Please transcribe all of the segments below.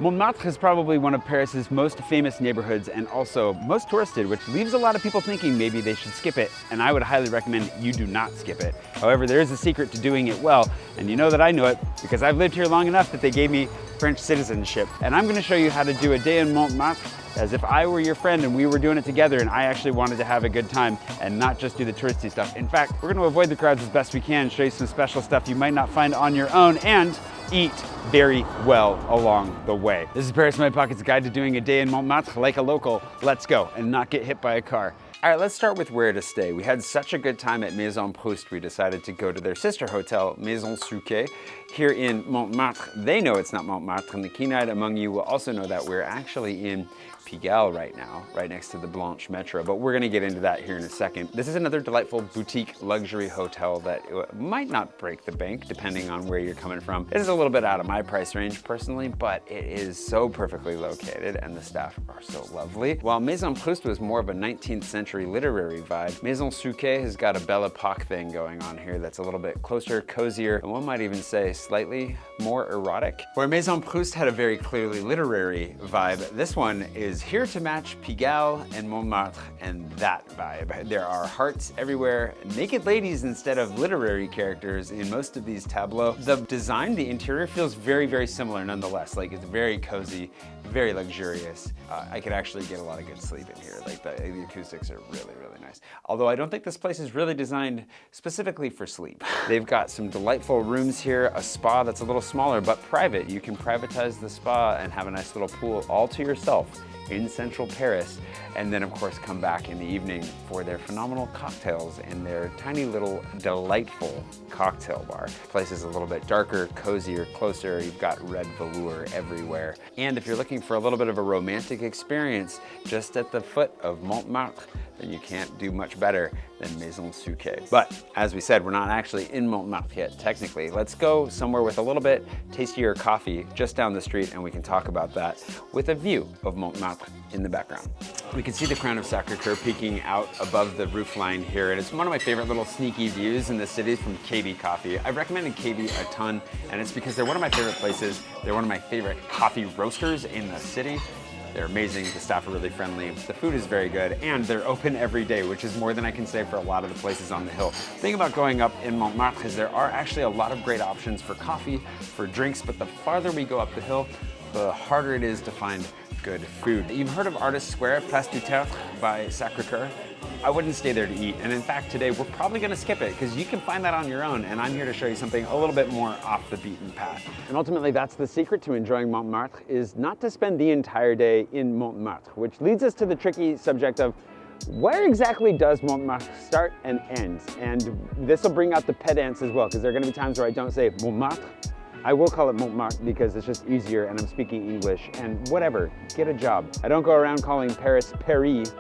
Montmartre is probably one of Paris's most famous neighborhoods and also most touristed, which leaves a lot of people thinking maybe they should skip it, and I would highly recommend you do not skip it. However, there is a secret to doing it well, and you know that I know it because I've lived here long enough that they gave me French citizenship. And I'm gonna show you how to do a day in Montmartre as if I were your friend and we were doing it together and I actually wanted to have a good time and not just do the touristy stuff. In fact, we're gonna avoid the crowds as best we can, show you some special stuff you might not find on your own, and eat very well along the way. This is Paris in My Pocket's guide to doing a day in Montmartre like a local. Let's go and not get hit by a car. All right, let's start with where to stay. We had such a good time at Maison Proust, we decided to go to their sister hotel, Maison Souquet, here in Montmartre. They know it's not Montmartre, and the keen-eyed among you will also know that we're actually in Pigalle right now, right next to the Blanche Metro, but we're gonna get into that here in a second. This is another delightful boutique luxury hotel that might not break the bank depending on where you're coming from. It is a little bit out of my price range personally, but it is so perfectly located and the staff are so lovely. While Maison Proust was more of a 19th century literary vibe, Maison Souquet has got a Belle Epoque thing going on here that's a little bit closer, cozier, and one might even say slightly more erotic. Where Maison Proust had a very clearly literary vibe, this one is here to match Pigalle and Montmartre and that vibe. There are hearts everywhere, naked ladies instead of literary characters in most of these tableaux. The design, the interior feels very, very similar nonetheless. Like it's very cozy, very luxurious. I could actually get a lot of good sleep in here. Like the acoustics are really, really nice. Although I don't think this place is really designed specifically for sleep. They've got some delightful rooms here, a spa that's a little smaller but private. You can privatize the spa and have a nice little pool all to yourself in central Paris, and then of course come back in the evening for their phenomenal cocktails in their tiny little delightful cocktail bar. The place is a little bit darker, cozier, closer. You've got red velour everywhere. And if you're looking for a little bit of a romantic experience just at the foot of Montmartre, then you can't do much better than Maison Souquet. But as we said, we're not actually in Montmartre yet, technically. Let's go somewhere with a little bit tastier coffee just down the street and we can talk about that with a view of Montmartre in the background. We can see the crown of Sacré-Coeur peeking out above the roofline here, and it's one of my favorite little sneaky views in the city from KB Coffee. I've recommended KB a ton, and it's because they're one of my favorite places. They're one of my favorite coffee roasters in the city. They're amazing, the staff are really friendly, the food is very good, and they're open every day, which is more than I can say for a lot of the places on the hill. The thing about going up in Montmartre is there are actually a lot of great options for coffee, for drinks, but the farther we go up the hill, the harder it is to find good food. You've heard of Artist Square, Place du Tertre by Sacré-Coeur? I wouldn't stay there to eat, and in fact today we're probably gonna skip it because you can find that on your own, and I'm here to show you something a little bit more off the beaten path. And ultimately that's the secret to enjoying Montmartre, is not to spend the entire day in Montmartre, which leads us to the tricky subject of where exactly does Montmartre start and end? And this will bring out the pedants as well, because there are gonna be times where I don't say Montmartre. I will call it Montmartre because it's just easier and I'm speaking English, and whatever, get a job. I don't go around calling Paris Paris.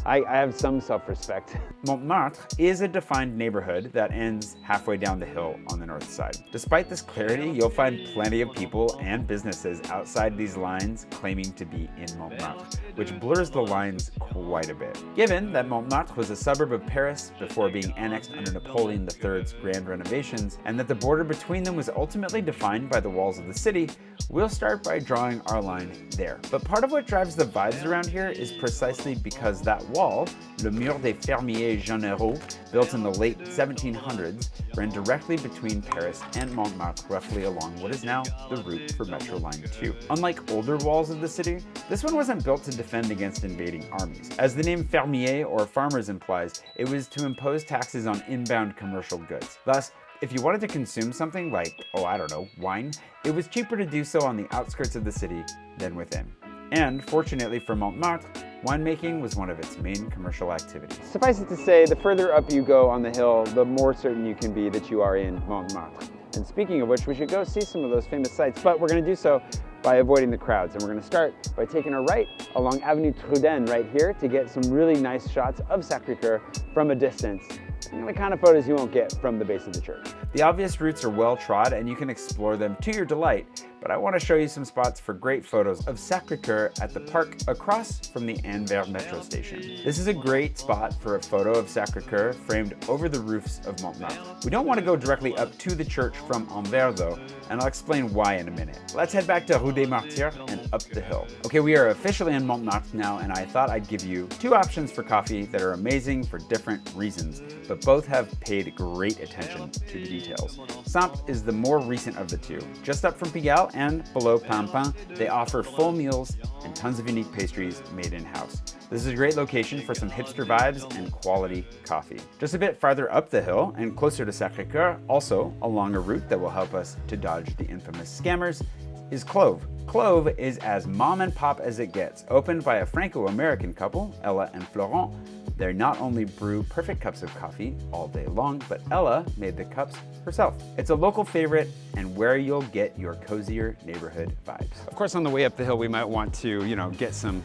I have some self-respect. Montmartre is a defined neighborhood that ends halfway down the hill on the north side. Despite this clarity, you'll find plenty of people and businesses outside these lines claiming to be in Montmartre, which blurs the lines quite a bit. Given that Montmartre was a suburb of Paris before being annexed under Napoleon III's grand renovations, and that the border between them was ultimately defined by the walls of the city, we'll start by drawing our line there. But part of what drives the vibes around here is precisely because that wall, le Mur des Fermiers Généraux, built in the late 1700s, ran directly between Paris and Montmartre, roughly along what is now the route for Metro Line 2. Unlike older walls of the city, this one wasn't built to defend against invading armies. As the name fermier or farmers implies, it was to impose taxes on inbound commercial goods. Thus, if you wanted to consume something like, oh, I don't know, wine, it was cheaper to do so on the outskirts of the city than within. And fortunately for Montmartre, winemaking was one of its main commercial activities. Suffice it to say, the further up you go on the hill, the more certain you can be that you are in Montmartre. And speaking of which, we should go see some of those famous sites, but we're gonna do so by avoiding the crowds. And we're gonna start by taking a right along Avenue Trudaine right here to get some really nice shots of Sacré-Coeur from a distance. And the kind of photos you won't get from the base of the church. The obvious routes are well trod and you can explore them to your delight, but I want to show you some spots for great photos of Sacré-Coeur at the park across from the Anvers metro station. This is a great spot for a photo of Sacré-Coeur framed over the roofs of Montmartre. We don't want to go directly up to the church from Anvers though, and I'll explain why in a minute. Let's head back to Rue des Martyrs and up the hill. Okay, we are officially in Montmartre now, and I thought I'd give you two options for coffee that are amazing for different reasons, but both have paid great attention to the details. Simple is the more recent of the two. Just up from Pigalle and below Pampin, they offer full meals and tons of unique pastries made in-house. This is a great location for some hipster vibes and quality coffee. Just a bit farther up the hill and closer to Sacré-Coeur, also along a route that will help us to dodge the infamous scammers, is Clove. Clove is as mom and pop as it gets. Opened by a Franco-American couple, Ella and Florent, they not only brew perfect cups of coffee all day long, but Ella made the cups herself. It's a local favorite and where you'll get your cozier neighborhood vibes. Of course, on the way up the hill, we might want to, get some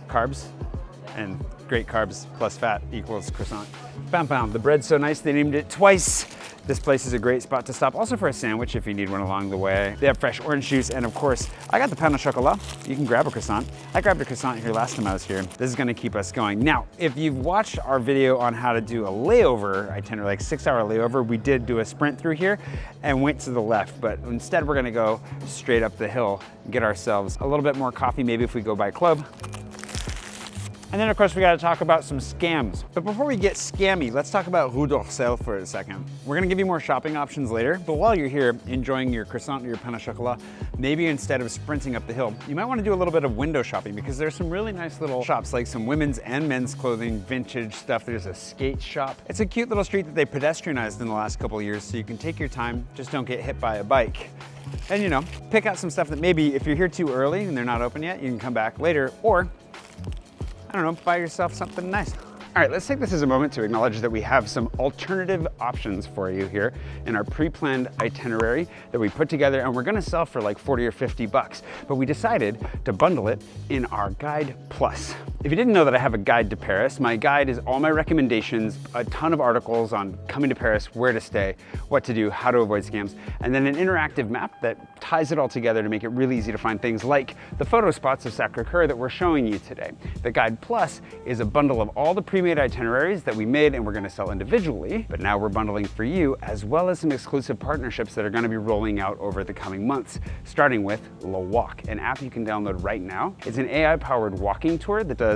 carbs, and great carbs plus fat equals croissant. Bam bam, the bread's so nice they named it twice. This place is a great spot to stop, also for a sandwich if you need one along the way. They have fresh orange juice, and of course, I got the pain au chocolat. You can grab a croissant. I grabbed a croissant here last time I was here. This is gonna keep us going. Now, if you've watched our video on how to do a layover itinerary, like 6-hour layover, we did do a sprint through here and went to the left, but instead we're gonna go straight up the hill and get ourselves a little bit more coffee, maybe if we go by Clove. And then of course we gotta talk about some scams. But before we get scammy, let's talk about Rue d'Orsel for a second. We're gonna give you more shopping options later, but while you're here enjoying your croissant or your pain au chocolat, maybe instead of sprinting up the hill, you might wanna do a little bit of window shopping because there's some really nice little shops, like some women's and men's clothing, vintage stuff. There's a skate shop. It's a cute little street that they pedestrianized in the last couple of years, so you can take your time, just don't get hit by a bike. And pick out some stuff that maybe if you're here too early and they're not open yet, you can come back later, or I don't know, buy yourself something nice. All right, let's take this as a moment to acknowledge that we have some alternative options for you here in our pre-planned itinerary that we put together, and we're gonna sell for like 40 or 50 bucks, but we decided to bundle it in our Guide Plus. If you didn't know that I have a guide to Paris, my guide is all my recommendations, a ton of articles on coming to Paris, where to stay, what to do, how to avoid scams, and then an interactive map that ties it all together to make it really easy to find things like the photo spots of Sacré-Coeur that we're showing you today. The Guide Plus is a bundle of all the pre-made itineraries that we made and we're gonna sell individually, but now we're bundling for you, as well as some exclusive partnerships that are gonna be rolling out over the coming months, starting with Le Walk, an app you can download right now. It's an AI-powered walking tour that does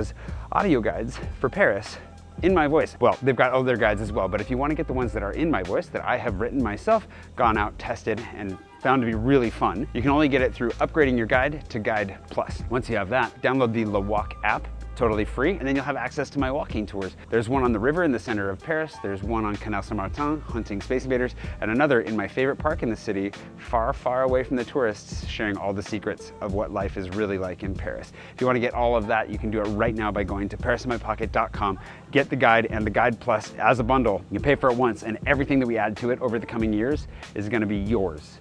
audio guides for Paris in my voice. Well, they've got other guides as well, but if you want to get the ones that are in my voice that I have written myself, gone out, tested, and found to be really fun, you can only get it through upgrading your guide to Guide Plus. Once you have that, download the Le Walk app, totally free, and then you'll have access to my walking tours. There's one on the river in the center of Paris, there's one on Canal Saint-Martin, hunting space invaders, and another in my favorite park in the city, far, far away from the tourists, sharing all the secrets of what life is really like in Paris. If you want to get all of that, you can do it right now by going to parisinmypocket.com, get the guide and the Guide Plus as a bundle. You pay for it once, and everything that we add to it over the coming years is gonna be yours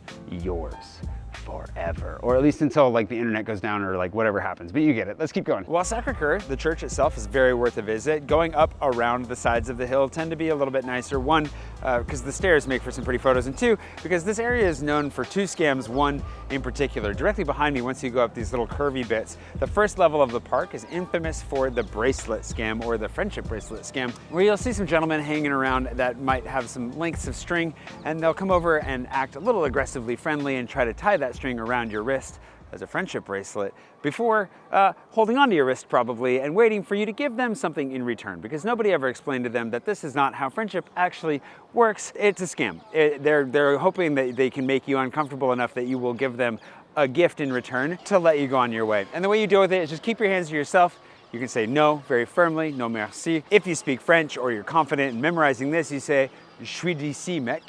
forever, or at least until like the internet goes down or like whatever happens, but you get it. Let's keep going. While Sacré-Coeur, the church itself, is very worth a visit, going up around the sides of the hill tend to be a little bit nicer. One, because the stairs make for some pretty photos, and two, because this area is known for two scams, one in particular. Directly behind me, once you go up these little curvy bits, the first level of the park is infamous for the bracelet scam, or the friendship bracelet scam, where you'll see some gentlemen hanging around that might have some lengths of string, and they'll come over and act a little aggressively friendly and try to tie that string around your wrist as a friendship bracelet before holding onto your wrist probably and waiting for you to give them something in return, because nobody ever explained to them that this is not how friendship actually works. It's a scam. They're hoping that they can make you uncomfortable enough that you will give them a gift in return to let you go on your way. And the way you deal with it is just keep your hands to yourself. You can say no very firmly, no merci. If you speak French or you're confident in memorizing this, you say, je suis d'ici, mec,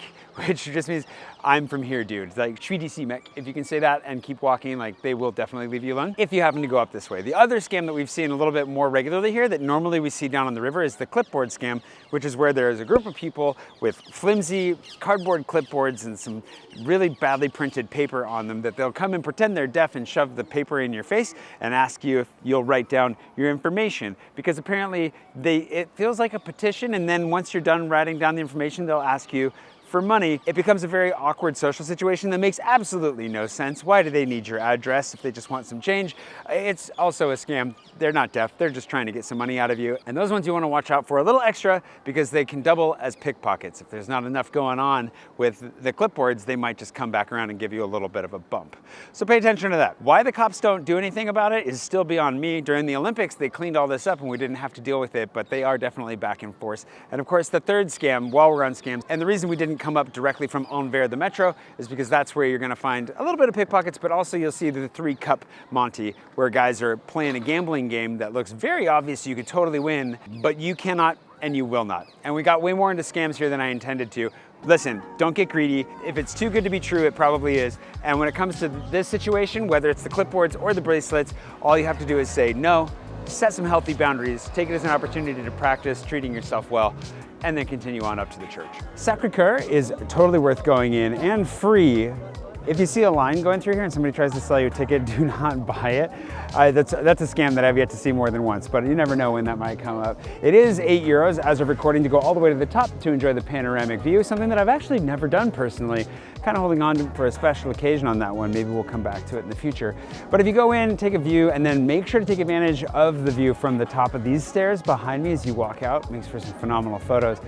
which just means I'm from here, dude. It's like, je suis d'ici, mec. If you can say that and keep walking, like, they will definitely leave you alone if you happen to go up this way. The other scam that we've seen a little bit more regularly here that normally we see down on the river is the clipboard scam, which is where there is a group of people with flimsy cardboard clipboards and some really badly printed paper on them that they'll come and pretend they're deaf and shove the paper in your face and ask you if you'll write down your information, because apparently it feels like a petition, and then once you're done writing down the information, they'll ask you for money, it becomes a very awkward social situation that makes absolutely no sense. Why do they need your address if they just want some change? It's also a scam. They're not deaf, they're just trying to get some money out of you. And those ones you want to watch out for a little extra because they can double as pickpockets. If there's not enough going on with the clipboards, they might just come back around and give you a little bit of a bump. So pay attention to that. Why the cops don't do anything about it is still beyond me. During the Olympics, they cleaned all this up and we didn't have to deal with it, but they are definitely back in force. And of course, the third scam, while we're on scams, and the reason we didn't come up directly from Anvers, the metro, is because that's where you're gonna find a little bit of pickpockets, but also you'll see the 3-cup Monty, where guys are playing a gambling game that looks very obvious you could totally win, but you cannot and you will not. And we got way more into scams here than I intended to. Listen, don't get greedy. If it's too good to be true, it probably is. And when it comes to this situation, whether it's the clipboards or the bracelets, all you have to do is say no, set some healthy boundaries, take it as an opportunity to practice treating yourself well, and then continue on up to the church. Sacré-Coeur is totally worth going in and free. If you see a line going through here and somebody tries to sell you a ticket, do not buy it. That's a scam that I've yet to see more than once, but you never know when that might come up. It is €8 as of recording to go all the way to the top to enjoy the panoramic view, something that I've actually never done personally. Kind of holding on to for a special occasion on that one. Maybe we'll come back to it in the future. But if you go in, take a view, and then make sure to take advantage of the view from the top of these stairs behind me as you walk out. Makes for some phenomenal photos.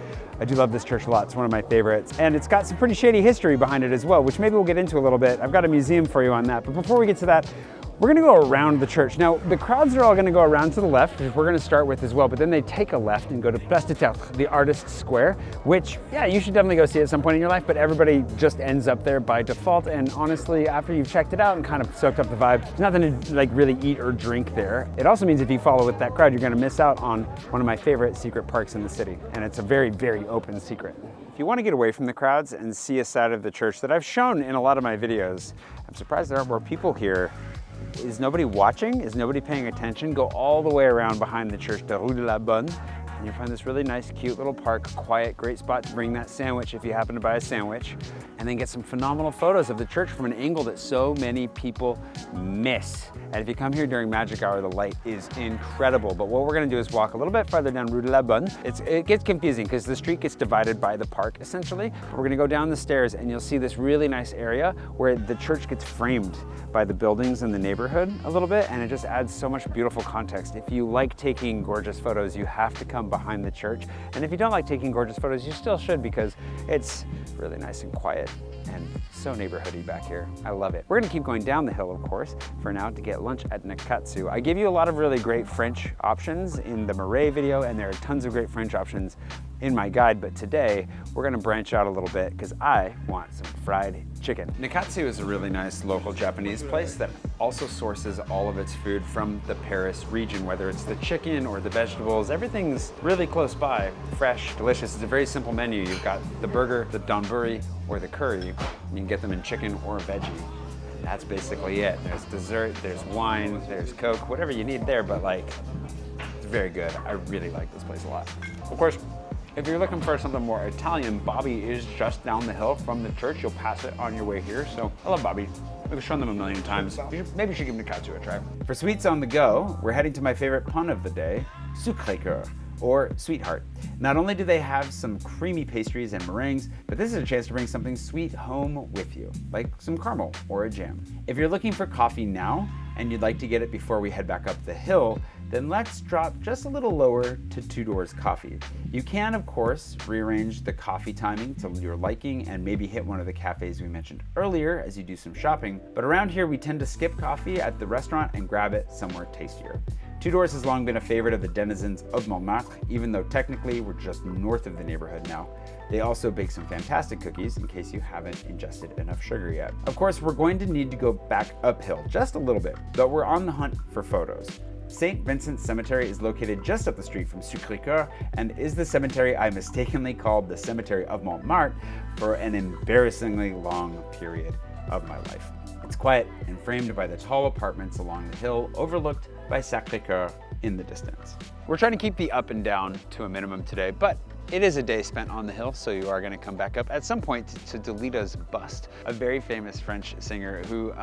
I do love this church a lot. It's one of my favorites. And it's got some pretty shady history behind it as well, which maybe we'll get into a little bit. I've got a museum for you on that. But before we get to that, we're gonna go around the church. Now, the crowds are all gonna go around to the left, which we're gonna start with as well, but then they take a left and go to Place du Théâtre, the Artist's Square, which, yeah, you should definitely go see at some point in your life, but everybody just ends up there by default. And honestly, after you've checked it out and kind of soaked up the vibe, there's nothing to like really eat or drink there. It also means if you follow with that crowd, you're gonna miss out on one of my favorite secret parks in the city. And it's a very, very open secret. If you want to get away from the crowds and see a side of the church that I've shown in a lot of my videos, I'm surprised there aren't more people here. Is nobody watching? Is nobody paying attention? Go all the way around behind the church, the Rue de la Bonne, and you'll find this really nice, cute little park, quiet, great spot to bring that sandwich if you happen to buy a sandwich, and then get some phenomenal photos of the church from an angle that so many people miss. And if you come here during magic hour, the light is incredible. But what we're gonna do is walk a little bit farther down Rue de la Bonne. It gets confusing because the street gets divided by the park, essentially. We're gonna go down the stairs and you'll see this really nice area where the church gets framed by the buildings in the neighborhood a little bit, and it just adds so much beautiful context. If you like taking gorgeous photos, you have to come behind the church. And if you don't like taking gorgeous photos, you still should, because it's really nice and quiet and so neighborhoody back here. I love it. We're gonna keep going down the hill, of course, for now to get lunch at Nakatsu. I gave you a lot of really great French options in the Marais video, and there are tons of great French options in my guide, but today we're gonna branch out a little bit because I want some fried chicken. Nakatsu is a really nice local Japanese place that also sources all of its food from the Paris region, whether it's the chicken or the vegetables. Everything's really close by, fresh, delicious. It's a very simple menu. You've got the burger, the donburi, or the curry. You can get them in chicken or veggie. That's basically it. There's dessert, there's wine, there's Coke, whatever you need there, but like, it's very good. I really like this place a lot. Of course, if you're looking for something more Italian, Bobby is just down the hill from the church. You'll pass it on your way here. So I love Bobby. We've shown them a million times. Maybe you should give Nakatsu a try. For sweets on the go, we're heading to my favorite pun of the day, Sucré Coeur, or sweetheart. Not only do they have some creamy pastries and meringues, but this is a chance to bring something sweet home with you, like some caramel or a jam. If you're looking for coffee now, and you'd like to get it before we head back up the hill, then let's drop just a little lower to Two Doors Coffee. You can, of course, rearrange the coffee timing to your liking and maybe hit one of the cafes we mentioned earlier as you do some shopping, but around here we tend to skip coffee at the restaurant and grab it somewhere tastier. Two Doors has long been a favorite of the denizens of Montmartre, even though technically we're just north of the neighborhood now. They also bake some fantastic cookies in case you haven't ingested enough sugar yet. Of course, we're going to need to go back uphill just a little bit, but we're on the hunt for photos. St. Vincent's Cemetery is located just up the street from Sucré Coeur and is the cemetery I mistakenly called the Cemetery of Montmartre for an embarrassingly long period of my life. It's quiet and framed by the tall apartments along the hill, overlooked by Sacré-Coeur in the distance. We're trying to keep the up and down to a minimum today, but It is a day spent on the hill, so you are going to come back up at some point to Delita's bust, a very famous French singer who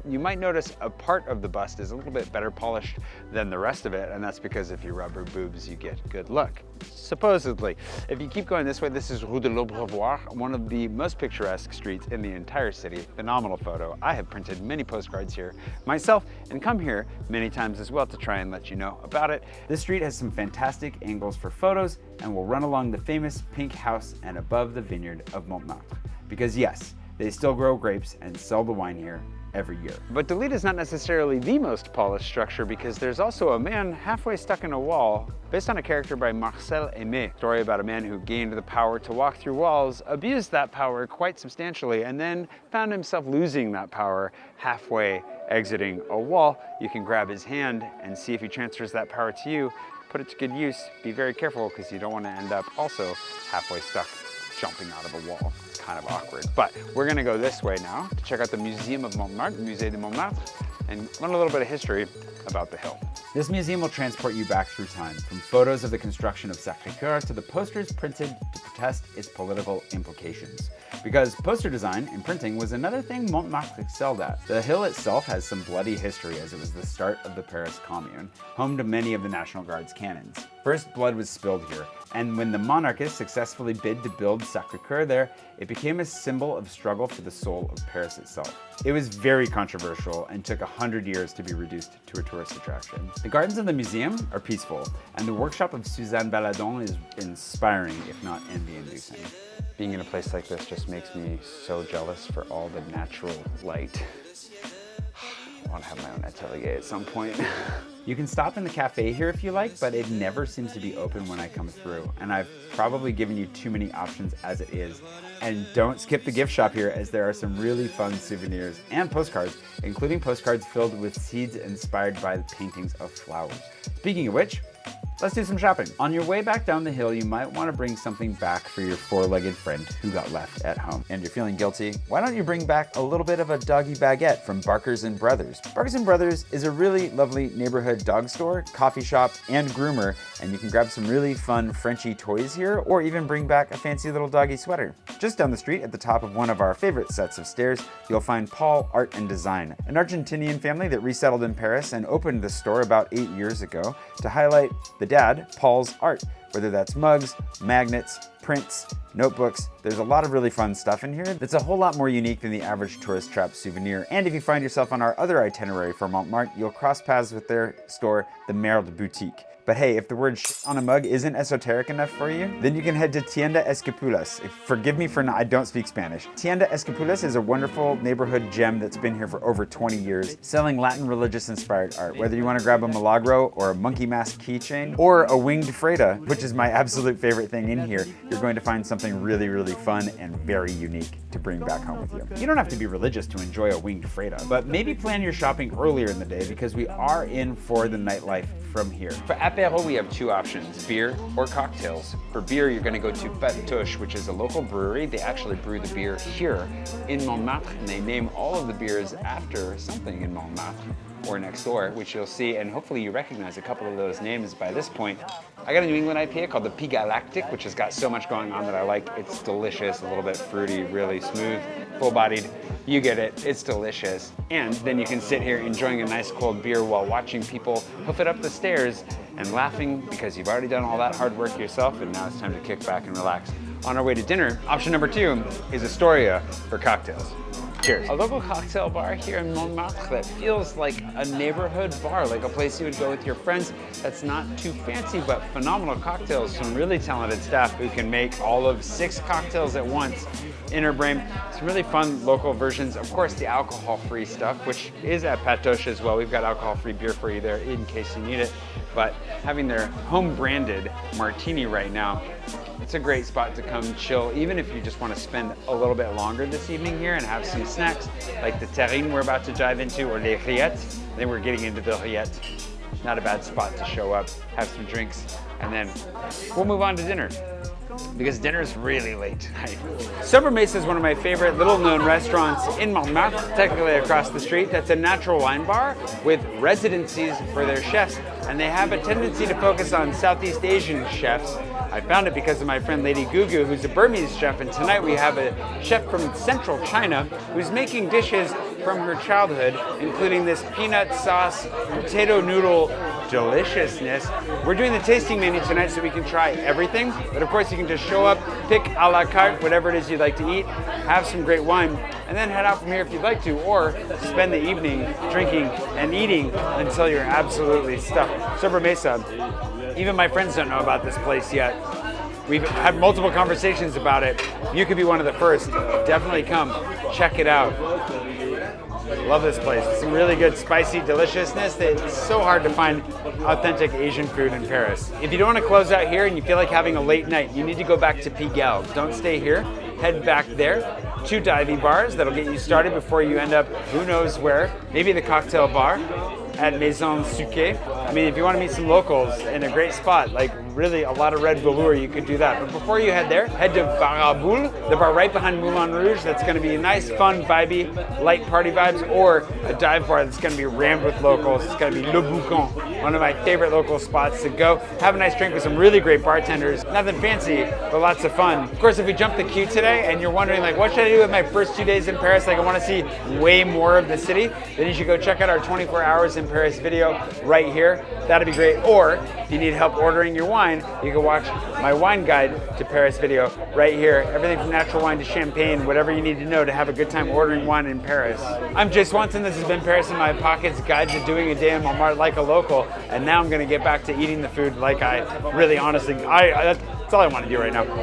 you might notice a part of the bust is a little bit better polished than the rest of it, and that's because if you rub her boobs, you get good luck. Supposedly. If you keep going this way, this is Rue de l'Abreuvoir, one of the most picturesque streets in the entire city. Phenomenal photo. I have printed many postcards here myself and come here many times as well to try and let you know about it. This street has some fantastic angles for photos and will run along the famous pink house and above the vineyard of Montmartre. Because yes, they still grow grapes and sell the wine here every year. But Delita is not necessarily the most polished structure because there's also a man halfway stuck in a wall based on a character by Marcel Aimé, a story about a man who gained the power to walk through walls, abused that power quite substantially, and then found himself losing that power halfway exiting a wall. You can grab his hand and see if he transfers that power to you. Put it to good use. Be very careful because you don't want to end up also halfway stuck jumping out of a wall. Kind of awkward. But we're gonna go this way now to check out the Museum of Montmartre, Musée de Montmartre, and learn a little bit of history about the hill. This museum will transport you back through time, from photos of the construction of Sacré-Coeur to the posters printed to protest its political implications. Because poster design and printing was another thing Montmartre excelled at. The hill itself has some bloody history as it was the start of the Paris Commune, home to many of the National Guard's cannons. First blood was spilled here, and when the monarchists successfully bid to build Sacré-Coeur there, it became a symbol of struggle for the soul of Paris itself. It was very controversial and took 100 years to be reduced to a tourist attraction. The gardens of the museum are peaceful, and the workshop of Suzanne Baladon is inspiring, if not envy-inducing. Being in a place like this just makes me so jealous for all the natural light. I want to have my own atelier at some point. You can stop in the cafe here if you like, but it never seems to be open when I come through, and I've probably given you too many options as it is. And don't skip the gift shop here, as there are some really fun souvenirs and postcards, including postcards filled with seeds inspired by the paintings of flowers. Speaking of which, let's do some shopping. On your way back down the hill, you might want to bring something back for your four-legged friend who got left at home. And you're feeling guilty? Why don't you bring back a little bit of a doggy baguette from Barker's & Brothers? Barker's & Brothers is a really lovely neighborhood dog store, coffee shop, and groomer, and you can grab some really fun Frenchy toys here, or even bring back a fancy little doggy sweater. Just down the street at the top of one of our favorite sets of stairs, you'll find Paul Art and Design, an Argentinian family that resettled in Paris and opened the store about 8 years ago to highlight the dad, Paul's art, whether that's mugs, magnets, prints, notebooks. There's a lot of really fun stuff in here that's a whole lot more unique than the average tourist trap souvenir. And if you find yourself on our other itinerary for Montmartre, you'll cross paths with their store, the Merde Boutique. But hey, if the word shit on a mug isn't esoteric enough for you, then you can head to Tienda Esquipulas. Forgive me for I don't speak Spanish. Tienda Esquipulas is a wonderful neighborhood gem that's been here for over 20 years, selling Latin religious inspired art. Whether you want to grab a milagro or a monkey mask keychain or a winged Freda, which is my absolute favorite thing in here, you're going to find something really, really fun and very unique to bring back home with you. You don't have to be religious to enjoy a winged Freda, but maybe plan your shopping earlier in the day because we are in for the nightlife from here. For apéro, we have two options, beer or cocktails. For beer, you're gonna go to Patoche, which is a local brewery. They actually brew the beer here in Montmartre, and they name all of the beers after something in Montmartre or next door, which you'll see, and hopefully you recognize a couple of those names by this point. I got a New England IPA called the P Galactic, which has got so much going on that I like. It's delicious, a little bit fruity, really smooth, full-bodied. You get it, it's delicious. And then you can sit here enjoying a nice cold beer while watching people hoof it up the stairs and laughing because you've already done all that hard work yourself, and now it's time to kick back and relax. On our way to dinner, option number 2 is Astoria for cocktails. Cheers. A local cocktail bar here in Montmartre that feels like a neighborhood bar, like a place you would go with your friends that's not too fancy, but phenomenal cocktails. Some really talented staff who can make all of 6 cocktails at once. Inner brain, some really fun local versions. Of course, the alcohol-free stuff, which is at Patoche as well. We've got alcohol-free beer for you there in case you need it. But having their home-branded martini right now, it's a great spot to come chill, even if you just want to spend a little bit longer this evening here and have some snacks, like the terrine we're about to dive into, or les rillettes. Then we're getting into the rillettes. Not a bad spot to show up, have some drinks, and then we'll move on to dinner. because dinner's really late tonight. Sobremesa is one of my favorite little-known restaurants in Montmartre, technically across the street. That's a natural wine bar with residencies for their chefs, and they have a tendency to focus on Southeast Asian chefs. I found it because of my friend Lady Gugu, who's a Burmese chef, and tonight we have a chef from central China who's making dishes from her childhood, including this peanut sauce potato noodle deliciousness. We're doing the tasting menu tonight so we can try everything, but of course you can just show up, pick a la carte, whatever it is you'd like to eat, have some great wine, and then head out from here if you'd like to, or spend the evening drinking and eating until you're absolutely stuffed. Sobremesa, even my friends don't know about this place yet. We've had multiple conversations about it. You could be one of the first. Definitely come, check it out. Love this place. Some really good spicy deliciousness. It's so hard to find authentic Asian food in Paris. If you don't want to close out here and you feel like having a late night, you need to go back to Pigalle. Don't stay here. Head back there. 2 divey bars that'll get you started before you end up who knows where. Maybe the cocktail bar at Maison Souquet. I mean, if you want to meet some locals in a great spot, like really a lot of red velour, you could do that. But before you head there, head to Bar à Boule, the bar right behind Moulin Rouge. That's going to be nice, fun, vibey, light party vibes, or a dive bar that's going to be rammed with locals. It's going to be Le Boucan, one of my favorite local spots to go. Have a nice drink with some really great bartenders. Nothing fancy, but lots of fun. Of course, if we jump the queue today and you're wondering, like, what should I do with my first 2 days in Paris? Like, I want to see way more of the city. Then you should go check out our 24 Hours in Paris video right here. That'd be great. Or if you need help ordering your wine, you can watch my wine guide to Paris video right here. Everything from natural wine to champagne, whatever you need to know to have a good time ordering wine in Paris. I'm Jay Swanson. This has been Paris in My Pockets, guide to doing a day in Montmartre like a local. And now I'm going to get back to eating the food like I really honestly, that's all I want to do right now.